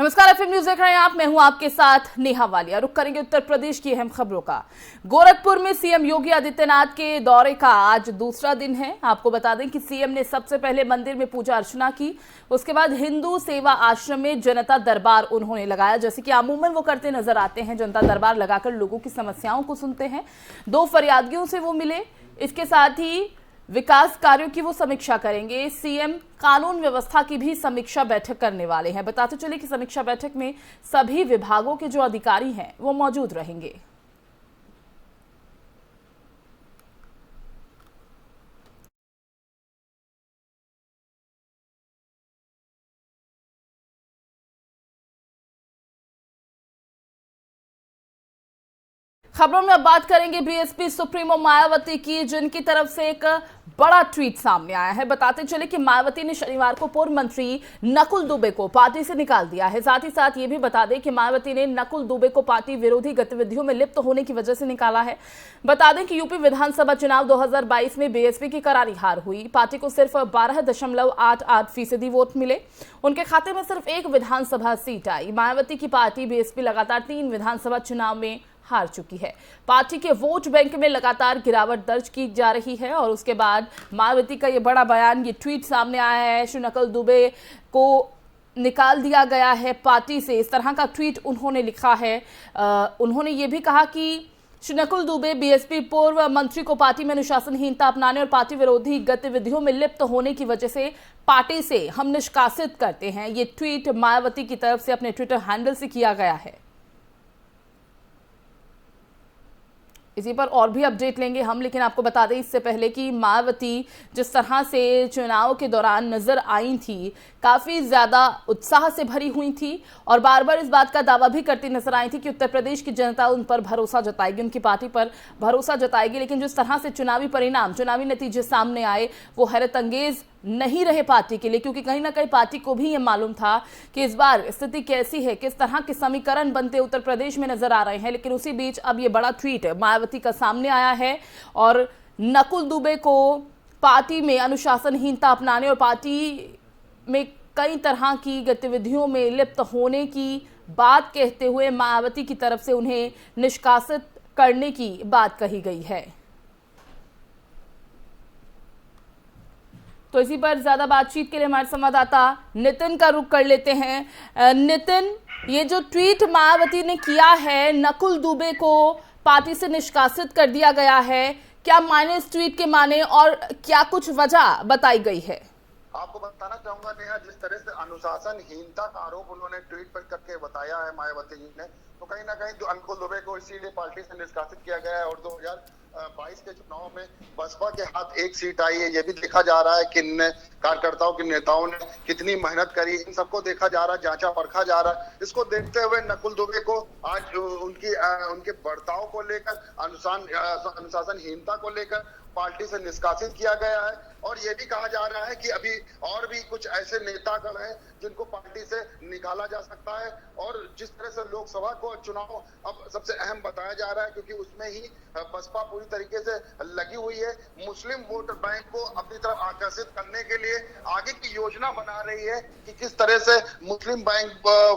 नमस्कार, FM news देख रहे हैं आप। मैं हूं आपके साथ नेहा वालिया। रुक करेंगे उत्तर प्रदेश की अहम खबरों का। गोरखपुर में सीएम योगी आदित्यनाथ के दौरे का आज दूसरा दिन है। आपको बता दें कि सीएम ने सबसे पहले मंदिर में पूजा अर्चना की, उसके बाद हिंदू सेवा आश्रम में जनता दरबार उन्होंने लगाया, जैसे कि अमूमन वो करते नजर आते हैं। जनता दरबार लगाकर लोगों की समस्याओं को सुनते हैं। 2 फरियादियों से वो मिले, इसके साथ ही विकास कार्यों की वो समीक्षा करेंगे। सीएम कानून व्यवस्था की भी समीक्षा बैठक करने वाले हैं। बताते चले कि समीक्षा बैठक में सभी विभागों के जो अधिकारी हैं वो मौजूद रहेंगे। खबरों में अब बात करेंगे बीएसपी सुप्रीमो मायावती की, जिनकी तरफ से एक बड़ा ट्वीट सामने आया है। बताते चले कि मायावती ने शनिवार को पूर्व मंत्री नकुल दुबे को पार्टी से निकाल दिया है। साथ ही साथ ये भी बता दें कि मायावती ने नकुल दुबे को पार्टी विरोधी गतिविधियों में लिप्त होने की वजह से निकाला है। बता दें कि यूपी विधानसभा चुनाव 2022 में बीएसपी की करारी हार हुई। पार्टी को सिर्फ 12.88% वोट मिले। उनके खाते में सिर्फ 1 विधानसभा सीट आई। मायावती की पार्टी बीएसपी लगातार 3 विधानसभा चुनाव में हार चुकी है। पार्टी के वोट बैंक में लगातार गिरावट दर्ज की जा रही है और उसके बाद मायावती का ये बड़ा बयान, ये ट्वीट सामने आया है। श्री नकुल दुबे को निकाल दिया गया है पार्टी से, इस तरह का ट्वीट उन्होंने लिखा है। उन्होंने ये भी कहा कि श्री नकुल दुबे बीएसपी पूर्व मंत्री को पार्टी में अनुशासनहीनता अपनाने और पार्टी विरोधी गतिविधियों में लिप्त होने की वजह से पार्टी से हम निष्कासित करते हैं। ये ट्वीट मायावती की तरफ से अपने ट्विटर हैंडल से किया गया है। इसी पर और भी अपडेट लेंगे हम, लेकिन आपको बता दें इससे पहले कि मायावती जिस तरह से चुनाव के दौरान नजर आई थी, काफी ज्यादा उत्साह से भरी हुई थी और बार बार इस बात का दावा भी करती नजर आई थी कि उत्तर प्रदेश की जनता उन पर भरोसा जताएगी, उनकी पार्टी पर भरोसा जताएगी। लेकिन जिस तरह से चुनावी परिणाम, चुनावी नतीजे सामने आए, वो हैरत अंगेज नहीं रहे पार्टी के लिए, क्योंकि कहीं ना कहीं पार्टी को भी ये मालूम था कि इस बार स्थिति कैसी है, किस तरह के समीकरण बनते उत्तर प्रदेश में नजर आ रहे हैं। लेकिन उसी बीच अब ये बड़ा ट्वीट मायावती का सामने आया है और नकुल दुबे को पार्टी में अनुशासनहीनता अपनाने और पार्टी में कई तरह की गतिविधियों में लिप्त होने की बात कहते हुए मायावती की तरफ से उन्हें निष्कासित करने की बात कही गई है। तो इसी पर ज्यादा बातचीत के लिए हमारे संवाददाता नितिन का रुख कर लेते हैं। नितिन, ये जो ट्वीट मायावती ने किया है, नकुल दुबे को पार्टी से निष्कासित कर दिया गया है, क्या मायने इस ट्वीट के माने और क्या कुछ वजह बताई गई है? आपको बताना चाहूंगा नेहा, जिस तरह से अनुशासनहीनता का आरोप उन्होंने ट्वीट पर करके बताया है मायावती जी ने, तो कहीं ना कहीं नकुल दुबे को इसीलिए पार्टी से निष्कासित किया गया है। और 2022 के चुनाव में बसपा के हाथ 1 सीट आई है। ये भी देखा जा रहा है कि कार्यकर्ताओं के नेताओं ने कितनी मेहनत करी, इन सबको देखा जा रहा है, जांचा परखा जा रहा है। इसको देखते हुए नकुल दुबे को आज उनके बर्ताव को लेकर, अनुशासनहीनता को लेकर पार्टी से निष्कासित किया गया है। और ये भी कहा जा रहा है कि अभी और भी कुछ ऐसे नेतागण हैं जिनको पार्टी से निकाला जा सकता है। और जिस तरह से लोकसभा को चुनाव अब सबसे अहम बताया जा रहा है, क्योंकि उसमें ही बसपा पूरी तरीके से लगी हुई है। मुस्लिम वोट बैंक को अपनी तरफ आकर्षित करने के लिए आगे की योजना बना रही है कि किस तरह से मुस्लिम बैंक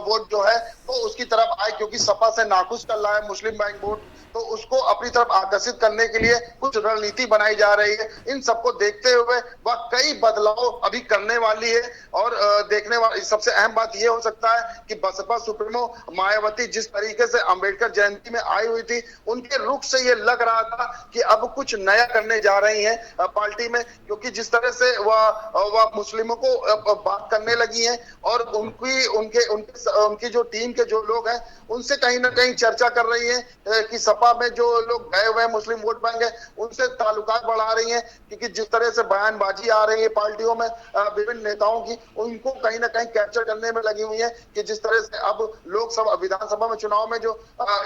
वोट जो है वो उसकी तरफ आए, क्योंकि सपा से नाखुश चल रहा है मुस्लिम बैंक वोट, तो उसको अपनी तरफ आकर्षित करने के लिए कुछ रणनीति बनाई जा रही है। इन सबको देखते हुए वह कई बदलाव अभी करने वाली है। और देखने वाली सबसे अहम बात यह हो सकता है कि बसपा सुप्रीमो मायावती जिस तरीके से अंबेडकर जयंती में आई हुई थी, उनके रुख से ये लग रहा था कि अब कुछ नया करने जा रही हैं पार्टी में, क्योंकि जिस तरह से वह मुस्लिमों को बात करने लगी हैं और उनकी जो टीम के जो लोग हैं उनसे कहीं ना कहीं चर्चा कर रही है कि सपा में जो लोग गए हुए मुस्लिम वोट बैंक है उनसे ताल्लुकात बढ़ा रही हैं। क्योंकि जिस तरह से बयानबाजी आ रही है पार्टियों में विभिन्न नेताओं की, उनको कहीं ना कहीं कैप्चर करने में लगी हुई है कि जिस तरह से अब लोकसभा विधानसभा में चुनाव में जो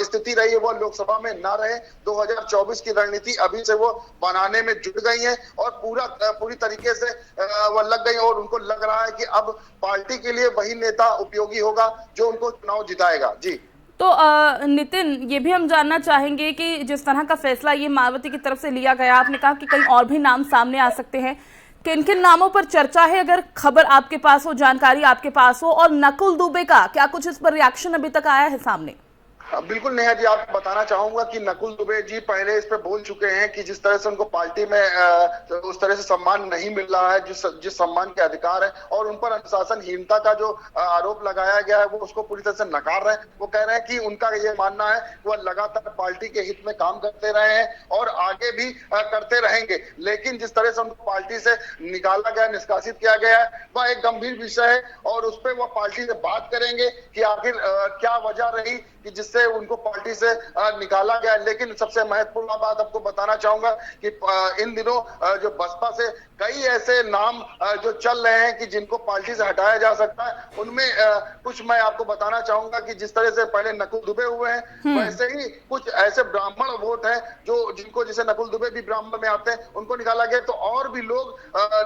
स्थिति रही है वो लोकसभा में ना रहे। 2024 की रणनीति अभी से वो बनाने में जुट गई है और पूरी तरीके से वो लग गई और उनको लग रहा है कि अब पार्टी के लिए वही नेता उपयोगी होगा जो उनको चुनाव जिताएगा। जी तो नितिन, ये भी हम जानना चाहेंगे कि जिस तरह का फैसला ये मायावती की तरफ से लिया गया, आपने कहा कि कहीं और भी नाम सामने आ सकते हैं, किन किन नामों पर चर्चा है, अगर खबर आपके पास हो, जानकारी आपके पास हो, और नकुल दुबे का क्या कुछ इस पर रिएक्शन अभी तक आया है सामने? बिल्कुल नेहा जी, आपको बताना चाहूंगा कि नकुल दुबे जी पहले इस पे बोल चुके हैं कि जिस तरह से उनको पार्टी में उस तरह से सम्मान नहीं मिल रहा है जिस सम्मान के अधिकार है, और उन पर अनुशासनहीनता का जो आरोप लगाया गया है वो उसको पूरी तरह से नकार रहे हैं। वो कह रहे हैं कि उनका ये मानना है वह लगातार पार्टी के हित में काम करते रहे हैं और आगे भी करते रहेंगे, लेकिन जिस तरह से उनको पार्टी से निकाला गया, निष्कासित किया गया है, वह एक गंभीर विषय है और उस पर वह पार्टी से बात करेंगे कि आखिर क्या वजह रही कि जिससे उनको पार्टी से निकाला गया। लेकिन सबसे महत्वपूर्ण बात आपको बताना चाहूंगा कि इन दिनों जो बसपा से कई ऐसे नाम जो चल रहे हैं कि जिनको पार्टी से हटाया जा सकता है, उनमें कुछ मैं आपको बताना चाहूंगा कि जिस तरह से पहले नकुल दुबे हुए हैं, वैसे ही कुछ ऐसे ब्राह्मण वोट हैं जो जिनको, जैसे नकुल दुबे भी ब्राह्मण में आते हैं, उनको निकाला गया। तो और भी लोग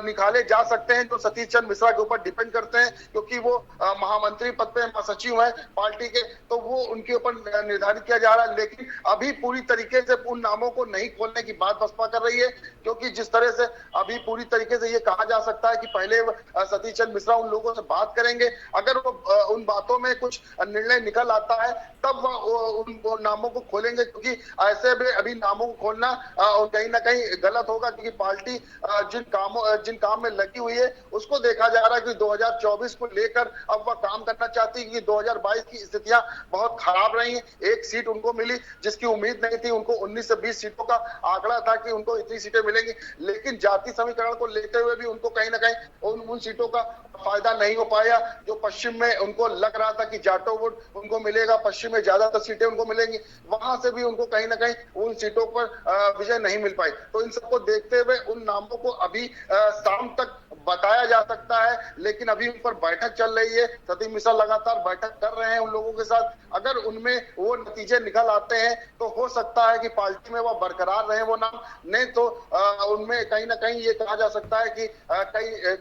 निकाले जा सकते हैं जो सतीश चंद्र मिश्रा के ऊपर डिपेंड करते हैं, क्योंकि वो महामंत्री पद पे महासचिव है पार्टी के, तो वो उनके ऊपर निर्धारित किया जा रहा है। लेकिन अभी पूरी तरीके से उन नामों को नहीं खोलने की बात बसपा कर रही है, क्योंकि जिस तरह से अभी पूरी तरीके से ये कहा जा सकता है कि पहले सतीश चंद्र मिश्रा उन लोगों से बात करेंगे, अगर वो उन बातों में कुछ निर्णय निकल आता है तब उन नामों को खोलेंगे, क्योंकि ऐसे में अभी नामों को खोलना कहीं ना कहीं गलत होगा, क्योंकि पार्टी जिन काम में लगी हुई है उसको देखा जा रहा है कि 2024 को लेकर अब वह काम करना चाहती है, कि 2022 की स्थितियां बहुत खराब रही हैं। एक सीट उनको मिली जिसकी उम्मीद नहीं थी, उनको 19 से 20 सीटों का आंकड़ा था कि उनको इतनी सीटें मिलेंगी, लेकिन जाति समीकरण को लेते हुए भी उनको कहीं ना कहीं उन सीटों का फायदा नहीं हो पाया। जो पश्चिम में उनको लग रहा था कि जाटो वोट उनको मिलेगा, पश्चिम में ज्यादातर सीटें उनको मिलेंगी, वहां से भी उनको कहीं ना कहीं उन सीटों पर विजय नहीं मिल पाई। तो इन सबको देखते हुए उन नामों को अभी शाम तक बताया जा सकता है, लेकिन अभी उन पर बैठक चल रही है। सतीश मिश्रा लगातार बैठक कर रहे हैं उन लोगों के साथ। अगर उनमें वो नतीजे निकल आते हैं तो हो सकता है कि पार्टी में वो बरकरार रहे वो नाम, नहीं तो उनमें कहीं ना कहीं ये कहा जा सकता है कि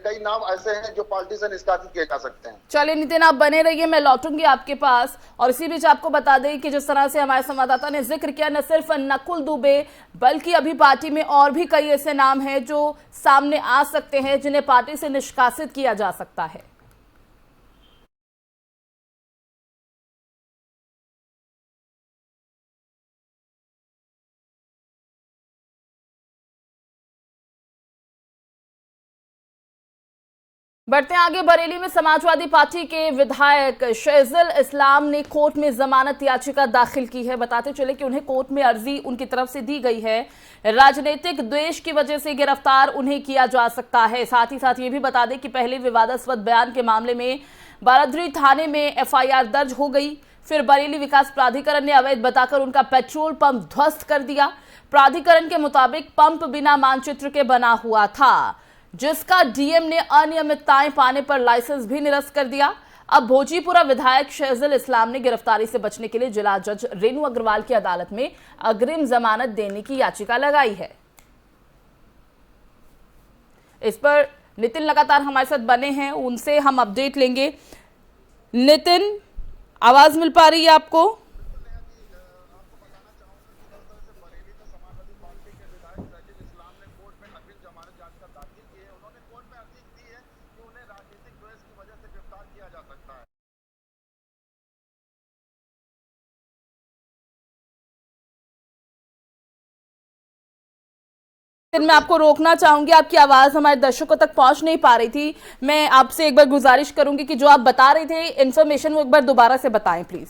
कई नाम ऐसे हैं जो पार्टी से निष्कासित किए जा सकते हैं। चलिए नितिन, आप बने रहिए, मैं लौटूंगी आपके पास। और इसी बीच आपको बता दें कि जिस तरह से हमारे संवाददाता ने जिक्र किया, न सिर्फ नकुल दुबे बल्कि अभी पार्टी में और भी कई ऐसे नाम हैं जो सामने आ सकते हैं, जिन्हें पार्टी से निष्कासित किया जा सकता है। बढ़ते हैं आगे। बरेली में समाजवादी पार्टी के विधायक शहजुल इस्लाम ने कोर्ट में जमानत याचिका दाखिल की है। बताते चले कि उन्हें कोर्ट में अर्जी उनकी तरफ से दी गई है, राजनीतिक द्वेष की वजह से गिरफ्तार उन्हें किया जा सकता है। साथ ही साथ ये भी बता दें कि पहले विवादास्पद बयान के मामले में बारादरी थाने में एफआईआर दर्ज हो गई, फिर बरेली विकास प्राधिकरण ने अवैध बताकर उनका पेट्रोल पंप ध्वस्त कर दिया। प्राधिकरण के मुताबिक पंप बिना मानचित्र के बना हुआ था, जिसका डीएम ने अनियमितताएं पाने पर लाइसेंस भी निरस्त कर दिया। अब भोजीपुरा विधायक शहजुल इस्लाम ने गिरफ्तारी से बचने के लिए जिला जज रेणु अग्रवाल की अदालत में अग्रिम जमानत देने की याचिका लगाई है। इस पर नितिन लगातार हमारे साथ बने हैं, उनसे हम अपडेट लेंगे। नितिन, आवाज मिल पा रही है आपको? मैं आपको रोकना चाहूंगी, आपकी आवाज हमारे दर्शकों तक पहुंच नहीं पा रही थी। मैं आपसे एक बार गुजारिश करूंगी कि जो आप बता रहे थे इन्फॉर्मेशन वो एक बार दोबारा से बताएं प्लीज।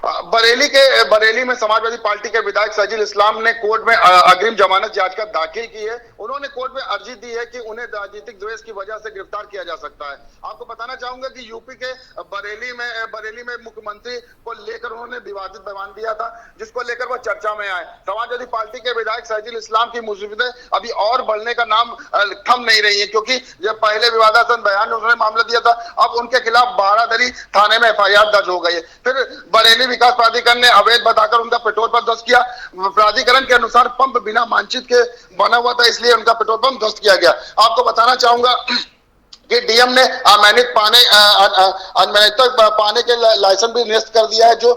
बरेली में समाजवादी पार्टी के विधायक शहजुल इस्लाम ने कोर्ट में अग्रिम जमानत याचिका दाखिल की है। उन्होंने कोर्ट में अर्जी दी है कि उन्हें राजनीतिक द्वेष की वजह से गिरफ्तार किया जा सकता है। आपको बताना चाहूंगा कि यूपी के बरेली में मुख्यमंत्री को लेकर उन्होंने विवादित बयान दिया था, जिसको लेकर वह चर्चा में आए। समाजवादी पार्टी के विधायक शहजुल इस्लाम की मुसीबतें अभी और बढ़ने का नाम थम नहीं रही है, क्योंकि जब पहले विवादास्पद बयान उन्होंने मामला दिया था, अब उनके खिलाफ बारादरी थाने में एफआईआर दर्ज हो गई है। फिर बरेली विकास प्राधिकरण ने अवैध बताकर उनका पेट्रोल पंप ध्वस्त किया। प्राधिकरण के अनुसार पंप बिना मानचित्र के बना हुआ था, इसलिए उनका पेट्रोल पंप ध्वस्त किया गया। आपको बताना चाहूंगा कि डीएम ने अनवैधता पाने के लाइसेंस भी निरस्त कर दिया है। जो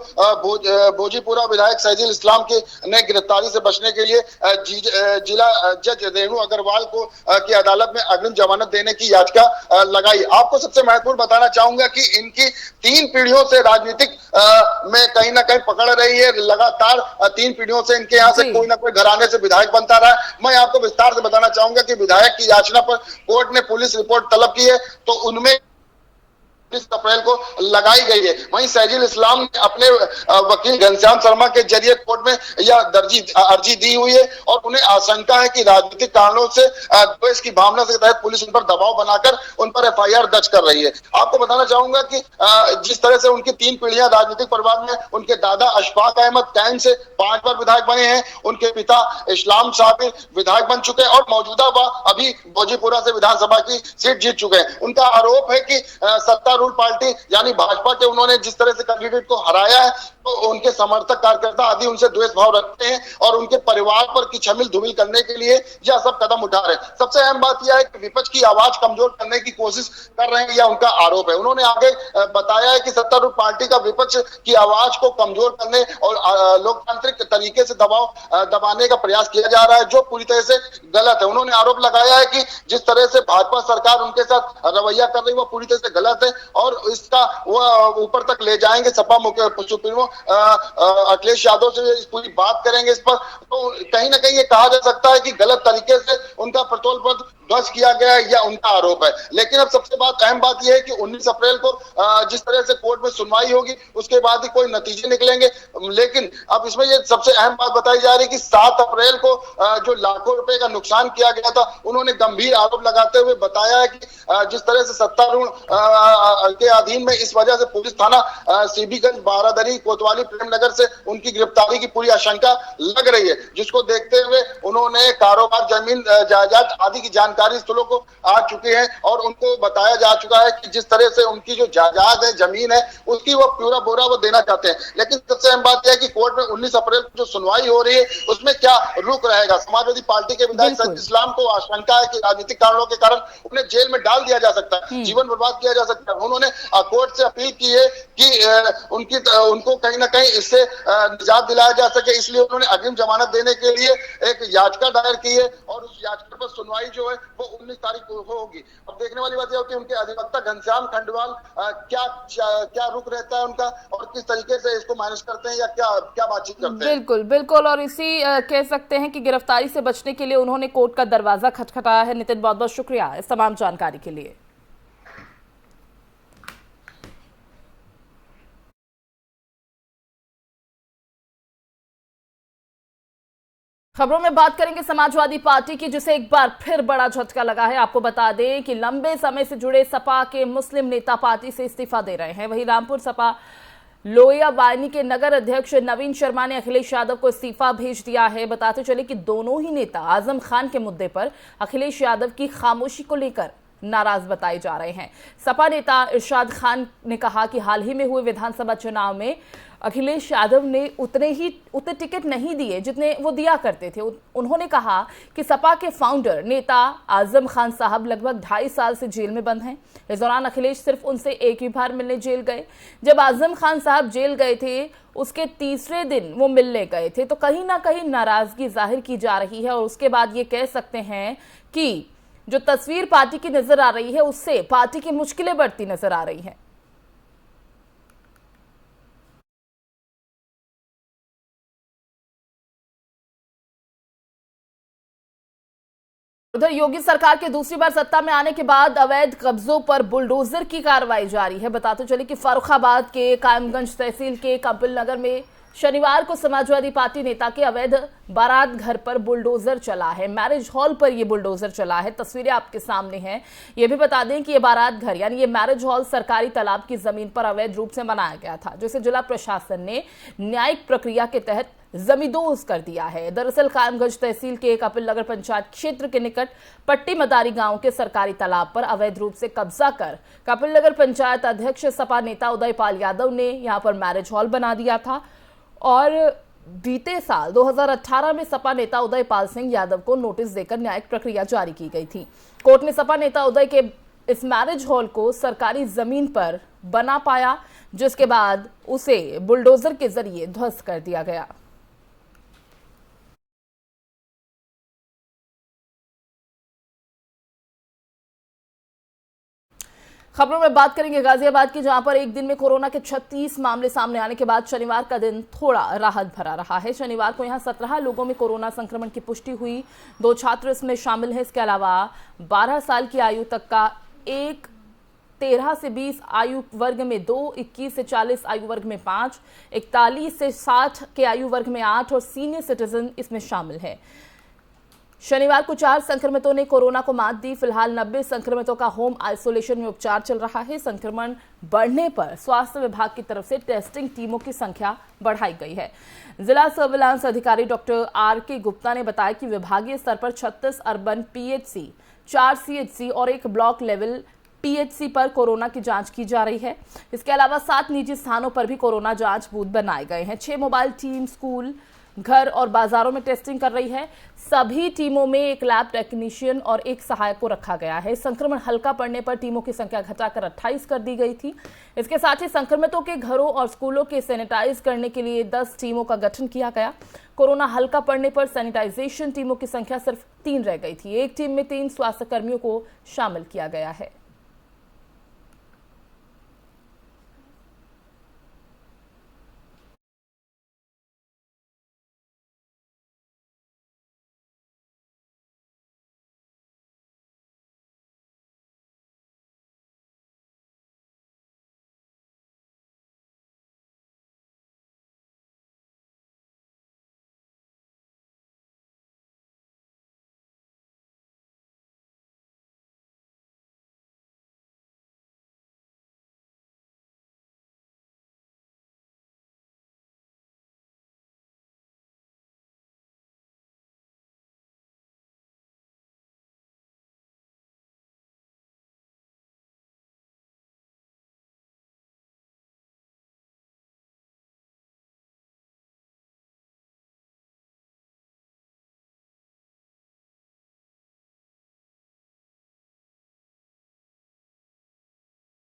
भोजीपुरा विधायक सैजुल इस्लाम की ने गिरफ्तारी से बचने के लिए जिला जज रेणु अग्रवाल को की अदालत में अग्रिम जमानत देने की याचिका लगाई। आपको सबसे महत्वपूर्ण बताना चाहूंगा कि इनकी 3 पीढ़ियों से राजनीतिक में कहीं ना कहीं पकड़ रही है। लगातार 3 पीढ़ियों से इनके यहाँ से कोई ना कोई घराने से विधायक बनता रहा। मैं आपको विस्तार से बताना चाहूंगा कि विधायक की याचना पर कोर्ट ने पुलिस रिपोर्ट तलब की है, तो उनमें 20 अप्रैल को लगाई गई है। वहीं सैजुल इस्लाम ने अपने वकील घनश्याम शर्मा के जरिए कोर्ट में यह अर्जी दी हुई है और उन्हें आशंका है कि राजनीतिक कारणों से द्वेष की भावना से तहत पुलिस उन पर दबाव बनाकर उन पर एफआईआर दर्ज कर रही है। आपको बताना चाहूंगा कि जिस तरह से उनकी 3 पीढ़ियां राजनीतिक परिवार में, उनके दादा अशफाक अहमद कैंट से 5 बार विधायक बने हैं, उनके पिता इस्लाम साबिर विधायक बन चुके हैं और मौजूदा अभी भोजीपुरा से विधानसभा की सीट जीत चुके हैं। उनका आरोप है कि सत्तारूढ़ पार्टी यानी भाजपा के उन्होंने जिस तरह से कैंडिडेट को हराया है, तो उनके समर्थक कार्यकर्ता आदि उनसे द्वेष भाव रखते हैं और उनके परिवार पर की छमिल धुमिल करने के लिए यह सब कदम उठा रहे हैं। सबसे अहम बात यह है कि विपक्ष की आवाज कमजोर करने की कोशिश कर रहे हैं, यह उनका आरोप है। उन्होंने आगे बताया है कि सत्तारूढ़ पार्टी का विपक्ष की आवाज को कमजोर करने और लोकतांत्रिक तरीके से दबाने का प्रयास किया जा रहा है, जो पूरी तरह से गलत है। उन्होंने आरोप लगाया है कि जिस तरह से भाजपा सरकार उनके साथ रवैया कर रही है, वो पूरी तरह से गलत है और इसका वो ऊपर तक ले जाएंगे। सपा मुख्य सुप्रीमो अखिलेश यादव से इस पूरी बात करेंगे इस पर। तो कहीं ना कहीं ये कहा जा सकता है कि गलत तरीके से उनका पेट्रोल पंप ध्वस्त किया गया है, यह उनका आरोप है। लेकिन अब सबसे अहम बात यह है कि 19 अप्रैल को जिस तरह से कोर्ट में सुनवाई होगी, उसके बाद ही कोई नतीजे निकलेंगे। लेकिन अब इसमें ये सबसे अहम बात बताई जा रही है कि 7 अप्रैल को जो लाखों रुपए का नुकसान किया गया था, उन्होंने गंभीर आरोप लगाते हुए बताया है कि जिस तरह से सत्तारूढ़ के अधीन में इस वजह से पुलिस थाना सीबीगंज, बारादरी, कोतवाली, प्रेमनगर से उनकी गिरफ्तारी की पूरी आशंका लग रही है, जिसको देखते हुए उन्होंने कारोबार, जमीन जायदाद आदि की जानकारी स्थलों को आ चुके हैं और उनको बताया जा चुका है कि जिस तरह से उनकी जो जायदाद है, जमीन है, उसकी वो पूरा बोरा वो देना चाहते हैं। लेकिन सबसे अहम बात यह है कि कोर्ट में 19 अप्रैल को जो सुनवाई हो रही है, उसमें क्या रुख रहेगा। समाजवादी पार्टी के विधायक सैजुल इस्लाम को आशंका है कि राजनीतिक कारणों के कारण उन्हें जेल में डाल दिया जा सकता है, जीवन बर्बाद किया जा सकता है। उन्होंने कोर्ट से अपील की है कि उनको कहीं ना कहीं इससे निजात दिलाया जा सके, इसलिए उन्होंने अग्रिम जमानत देने के लिए एक याचिका दायर की है और उस याचिका पर सुनवाई जो है वो 19 तारीख को होगी। अब देखने वाली बात यह होती है उनके अधिवक्ता घनश्याम खंडवाल क्या रुख रहता है उनका और किस तरीके से इसको मैनेज करते हैं या क्या बातचीत करते हैं। बिल्कुल बिल्कुल, और इसी कह सकते हैं कि गिरफ्तारी से बचने के लिए उन्होंने कोर्ट का दरवाजा खटखटाया है। नितिन, बहुत बहुत शुक्रिया इस तमाम जानकारी के लिए। खबरों में बात करेंगे समाजवादी पार्टी की, जिसे एक बार फिर बड़ा झटका लगा है। आपको बता दें कि लंबे समय से जुड़े सपा के मुस्लिम नेता पार्टी से इस्तीफा दे रहे हैं। वहीं रामपुर सपा लोहिया वाहिनी के नगर अध्यक्ष नवीन शर्मा ने अखिलेश यादव को इस्तीफा भेज दिया है। बताते चले कि दोनों ही नेता आजम खान के मुद्दे पर अखिलेश यादव की खामोशी को लेकर नाराज बताए जा रहे हैं। सपा नेता इरशाद खान ने कहा कि हाल ही में हुए विधानसभा चुनाव में अखिलेश यादव ने उतने टिकट नहीं दिए जितने वो दिया करते थे। उन्होंने कहा कि सपा के फाउंडर नेता आजम खान साहब लगभग 2.5 साल से जेल में बंद हैं। इस दौरान अखिलेश सिर्फ उनसे एक ही बार मिलने जेल गए। जब आजम खान साहब जेल गए थे, उसके तीसरे दिन वो मिलने गए थे, तो कहीं ना कहीं नाराजगी जाहिर की जा रही है। और उसके बाद ये कह सकते हैं कि जो तस्वीर पार्टी की नजर आ रही है, उससे पार्टी की मुश्किलें बढ़ती नजर आ रही हैं। उधर योगी सरकार के दूसरी बार सत्ता में आने के बाद अवैध कब्जों पर बुलडोजर की कार्रवाई जारी है। बताते चले कि फर्रुखाबाद के कायमगंज तहसील के कपिल नगर में शनिवार को समाजवादी पार्टी नेता के अवैध बारात घर पर बुलडोजर चला है। मैरिज हॉल पर यह बुलडोजर चला है। तस्वीरें आपके सामने हैं। यह भी बता दें कि यह बारात घर यानी ये मैरिज हॉल सरकारी तालाब की जमीन पर अवैध रूप से बनाया गया था, जिसे जिला प्रशासन ने न्यायिक प्रक्रिया के तहत जमींदोज कर दिया है। दरअसल कायमगंज तहसील के कपिल नगर पंचायत क्षेत्र के निकट पट्टी मदारी गांव के सरकारी तालाब पर अवैध रूप से कब्जा कर कपिल नगर पंचायत अध्यक्ष सपा नेता उदयपाल यादव ने यहां पर मैरिज हॉल बना दिया था। और बीते साल 2018 में सपा नेता उदयपाल सिंह यादव को नोटिस देकर न्यायिक प्रक्रिया जारी की गई थी। कोर्ट ने सपा नेता उदय के इस मैरिज हॉल को सरकारी जमीन पर बना पाया, जिसके बाद उसे बुलडोजर के जरिए ध्वस्त कर दिया गया। खबरों में बात करेंगे गाजियाबाद की, जहां पर एक दिन में कोरोना के 36 मामले सामने आने के बाद शनिवार का दिन थोड़ा राहत भरा रहा है। शनिवार को यहां 17 लोगों में कोरोना संक्रमण की पुष्टि हुई। 2 छात्र इसमें शामिल हैं। इसके अलावा 12 साल की आयु तक का एक, 13 से 20 आयु वर्ग में 2, 21 से 40 आयु वर्ग में 5, 41 से 60 के आयु वर्ग में 8 और सीनियर सिटीजन इसमें शामिल है। शनिवार को 4 संक्रमितों ने कोरोना को मात दी। फिलहाल 90 संक्रमितों का होम आइसोलेशन में उपचार चल रहा है। संक्रमण बढ़ने पर स्वास्थ्य विभाग की तरफ से टेस्टिंग टीमों की संख्या बढ़ाई गई है। जिला सर्विलांस अधिकारी डॉक्टर आर.के. गुप्ता ने बताया कि विभागीय स्तर पर 36 अर्बन पीएचसी, 4 सीएचसी और 1 ब्लॉक लेवल पीएचसी पर कोरोना की जांच की जा रही है। इसके अलावा 7 निजी स्थानों पर भी कोरोना जांच बूथ बनाए गए हैं। 6 मोबाइल टीम स्कूल, घर और बाजारों में टेस्टिंग कर रही है। सभी टीमों में 1 लैब टेक्नीशियन और 1 सहायक को रखा गया है। संक्रमण हल्का पड़ने पर टीमों की संख्या घटाकर 28 कर दी गई थी। इसके साथ ही संक्रमितों के घरों और स्कूलों के सैनिटाइज करने के लिए 10 टीमों का गठन किया गया। कोरोना हल्का पड़ने पर सैनिटाइजेशन टीमों की संख्या सिर्फ 3 रह गई थी। एक टीम में 3 स्वास्थ्य कर्मियों को शामिल किया गया है।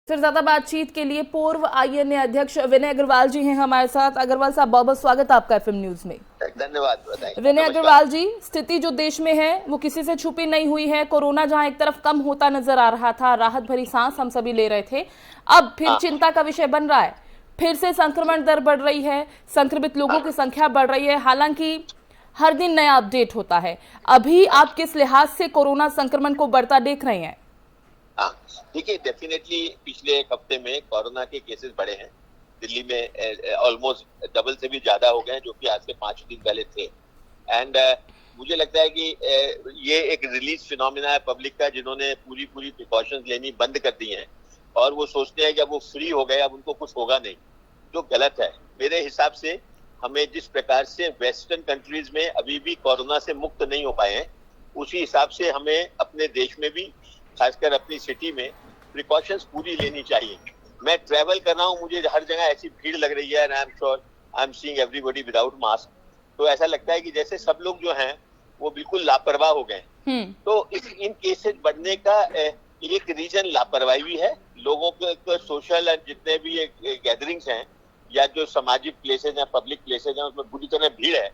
फिर ज्यादा बातचीत के लिए पूर्व आईएनए अध्यक्ष विनय अग्रवाल जी हैं हमारे साथ। अग्रवाल साहब, बहुत बहुत स्वागत है आपका एफएम न्यूज में। धन्यवाद। विनय अग्रवाल जी, स्थिति जो देश में है वो किसी से छुपी नहीं हुई है। कोरोना जहां एक तरफ कम होता नजर आ रहा था, राहत भरी सांस हम सभी ले रहे थे, अब फिर चिंता का विषय बन रहा है। फिर से संक्रमण दर बढ़ रही है, संक्रमित लोगों की संख्या बढ़ रही है। हालांकि हर दिन नया अपडेट होता है। अभी आप किस लिहाज से कोरोना संक्रमण को बढ़ता देख रहे हैं? देखिए, डेफिनेटली पिछले 1 हफ्ते में कोरोना के केसेस बढ़े हैं। दिल्ली में ऑलमोस्ट डबल से भी ज्यादा हो गए हैं, जो कि आज से 5 दिन पहले थे। एंड मुझे लगता है कि ये एक रिलीज फिनोमिना है पब्लिक का, जिन्होंने पूरी प्रिकॉशंस लेनी बंद कर दी हैं और वो सोचते हैं कि अब वो फ्री हो गए, अब उनको कुछ होगा नहीं, जो गलत है। मेरे हिसाब से हमें जिस प्रकार से वेस्टर्न कंट्रीज में अभी भी कोरोना से मुक्त नहीं हो पाए हैं, उसी हिसाब से हमें अपने देश में भी, खासकर अपनी सिटी में, प्रिकॉशंस पूरी लेनी चाहिए। मैं ट्रैवल कर रहा हूँ, मुझे हर जगह ऐसी भीड़ लग रही है, I am sure I am seeing everybody without mask. तो ऐसा लगता है कि जैसे सब लोग जो हैं वो बिल्कुल लापरवाह हो गए। तो इन केसेस बढ़ने का एक रीजन लापरवाही भी है। लोगों के सोशल एंड जितने भी गैदरिंग्स हैं या जो सामाजिक प्लेसेज हैं, पब्लिक प्लेसेज हैं, उसमें बुरी तरह भीड़ है,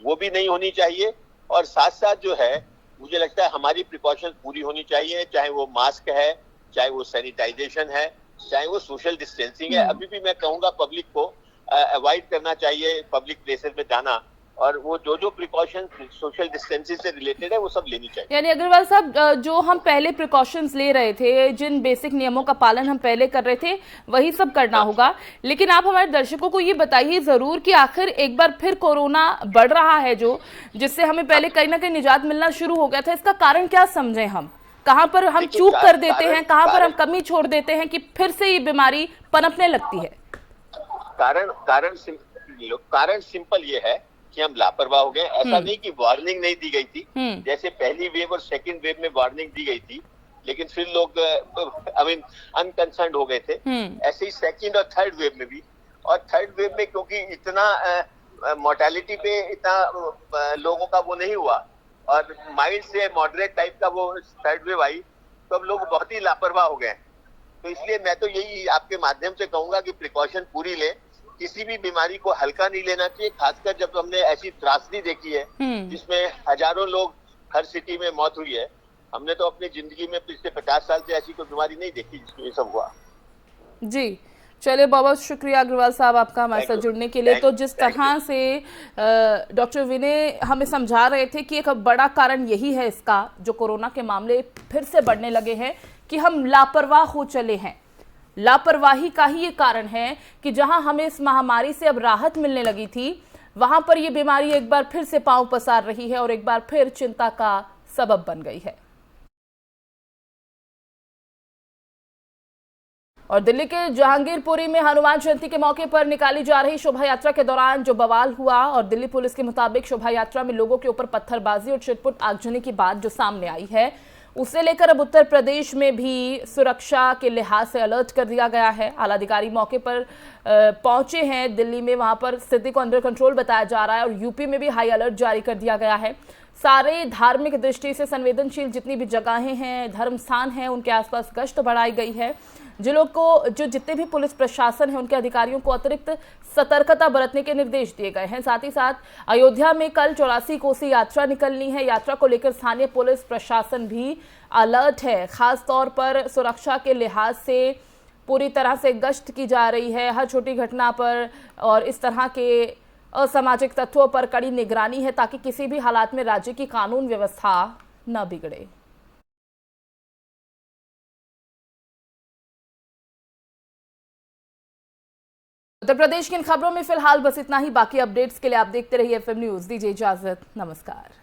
वो भी नहीं होनी चाहिए। और साथ साथ जो है, मुझे लगता है हमारी प्रिकॉशंस पूरी होनी चाहिए, चाहे वो मास्क है, चाहे वो सैनिटाइजेशन है, चाहे वो सोशल डिस्टेंसिंग है। अभी भी मैं कहूंगा पब्लिक को अवॉइड करना चाहिए पब्लिक प्लेसेस में जाना, और वो जो प्रिकॉशंस सोशल डिस्टेंसिंग से रिलेटेड है वो सब लेनी चाहिए। यानी अग्रवाल साहब, जो हम पहले प्रिकॉशंस ले रहे थे, जिन बेसिक नियमों का पालन हम पहले कर रहे थे, वही सब करना होगा। लेकिन आप हमारे दर्शकों को ये बताइए जरूर कि आखिर एक बार फिर कोरोना बढ़ रहा है, जिससे हमें पहले कहीं ना कहीं निजात मिलना शुरू हो गया था, इसका कारण क्या समझें हम? कहाँ पर हम चूक कर देते हैं, कहाँ पर हम कमी छोड़ देते हैं कि फिर से ये बीमारी पनपने लगती है? कारण सिंपल ये है कि हम लापरवाह हो गए। ऐसा नहीं कि वार्निंग नहीं दी गई थी, जैसे पहली वेव और सेकंड वेव में वार्निंग दी गई थी, लेकिन फिर लोग अनकंसर्न्ड हो गए थे। ऐसे ही सेकंड और थर्ड वेव में भी। और थर्ड वेव में क्योंकि इतना मोर्टेलिटी पे इतना लोगों का वो नहीं हुआ, और माइल्ड से मॉडरेट टाइप का वो थर्ड वेव आई, तो अब लोग बहुत ही लापरवाह हो गए हैं। तो इसलिए मैं तो यही आपके माध्यम से कहूंगा कि प्रिकॉशन पूरी लें, किसी भी बीमारी को हल्का नहीं लेना चाहिए, खासकर जब हमने ऐसी त्रासदी देखी है जिसमें हजारों लोग हर सिटी में मौत हुई है। हमने तो अपनी जिंदगी में पिछले 50 साल से ऐसी कोई बीमारी नहीं देखी जिसमें ये सब हुआ। जी चलिए, बहुत बहुत शुक्रिया अग्रवाल साहब आपका हमारे साथ जुड़ने के लिए। तो जिस तरह से डॉक्टर विनय हमें समझा रहे थे कि एक बड़ा कारण यही है इसका, जो कोरोना के मामले फिर से बढ़ने लगे हैं, कि हम लापरवाह हो चले हैं। लापरवाही का ही ये कारण है कि जहां हमें इस महामारी से अब राहत मिलने लगी थी, वहां पर ये बीमारी एक बार फिर से पांव पसार रही है और एक बार फिर चिंता का सबब बन गई है। और दिल्ली के जहांगीरपुरी में हनुमान जयंती के मौके पर निकाली जा रही शोभा यात्रा के दौरान जो बवाल हुआ, और दिल्ली पुलिस के मुताबिक शोभा यात्रा में लोगों के ऊपर पत्थरबाजी और छिटपुट आगजनी की बात जो सामने आई है, उसे लेकर अब उत्तर प्रदेश में भी सुरक्षा के लिहाज से अलर्ट कर दिया गया है। आला अधिकारी मौके पर पहुंचे हैं दिल्ली में, वहां पर स्थिति को अंडर कंट्रोल बताया जा रहा है और यूपी में भी हाई अलर्ट जारी कर दिया गया है। सारे धार्मिक दृष्टि से संवेदनशील जितनी भी जगहें हैं, धर्म स्थान हैं, उनके आसपास गश्त बढ़ाई गई है। जितने भी पुलिस प्रशासन है, उनके अधिकारियों को अतिरिक्त सतर्कता बरतने के निर्देश दिए गए हैं। साथ ही साथ अयोध्या में कल 84 कोसी यात्रा निकलनी है। यात्रा को लेकर स्थानीय पुलिस प्रशासन भी अलर्ट है। खास तौर पर सुरक्षा के लिहाज से पूरी तरह से गश्त की जा रही है हर छोटी घटना पर, और इस तरह के असामाजिक तत्वों पर कड़ी निगरानी है ताकि किसी भी हालात में राज्य की कानून व्यवस्था न बिगड़े। उत्तर प्रदेश की इन खबरों में फिलहाल बस इतना ही। बाकी अपडेट्स के लिए आप देखते रहिए FM न्यूज़। दीजिए इजाजत, नमस्कार।